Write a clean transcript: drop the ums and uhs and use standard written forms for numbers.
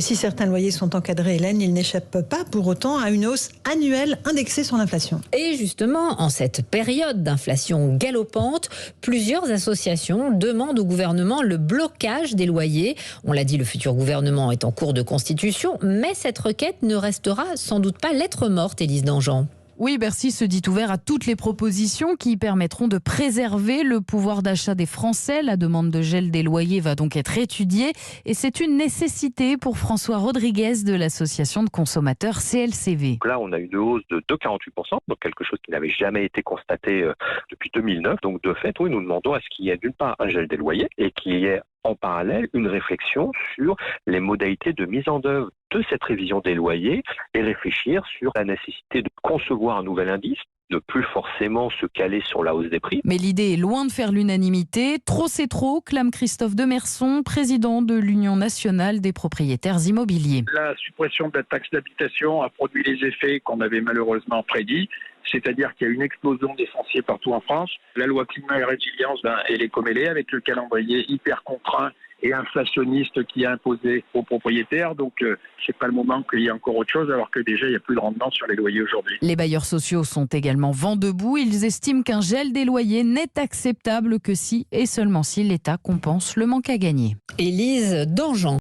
Si certains loyers sont encadrés, Hélène, ils n'échappent pas pour autant à une hausse annuelle indexée sur l'inflation. Et justement, en cette période d'inflation galopante, plusieurs associations demandent au gouvernement le blocage des loyers. On l'a dit, le futur gouvernement est en cours de constitution, mais cette requête ne restera sans doute pas lettre morte, Élise Dangean. Oui, Bercy se dit ouvert à toutes les propositions qui permettront de préserver le pouvoir d'achat des Français. La demande de gel des loyers va donc être étudiée et c'est une nécessité pour François Rodriguez de l'association de consommateurs CLCV. Là, on a une hausse de 2,48%, donc quelque chose qui n'avait jamais été constaté depuis 2009. Donc de fait, oui, nous demandons à ce qu'il y ait d'une part un gel des loyers et qu'il y ait en parallèle une réflexion sur les modalités de mise en œuvre de cette révision des loyers et réfléchir sur la nécessité de concevoir un nouvel indice, ne plus forcément se caler sur la hausse des prix. Mais l'idée est loin de faire l'unanimité. Trop c'est trop, clame Christophe Demerson, président de l'Union nationale des propriétaires immobiliers. La suppression de la taxe d'habitation a produit les effets qu'on avait malheureusement prédits. C'est-à-dire qu'il y a une explosion des fonciers partout en France. La loi climat et résilience, elle est comme elle est, avec le calendrier hyper contraint et inflationniste qui est imposé aux propriétaires. Donc, c'est pas le moment qu'il y ait encore autre chose, alors que déjà, il n'y a plus de rendement sur les loyers aujourd'hui. Les bailleurs sociaux sont également vent debout. Ils estiment qu'un gel des loyers n'est acceptable que si et seulement si l'État compense le manque à gagner. Élise Dangean.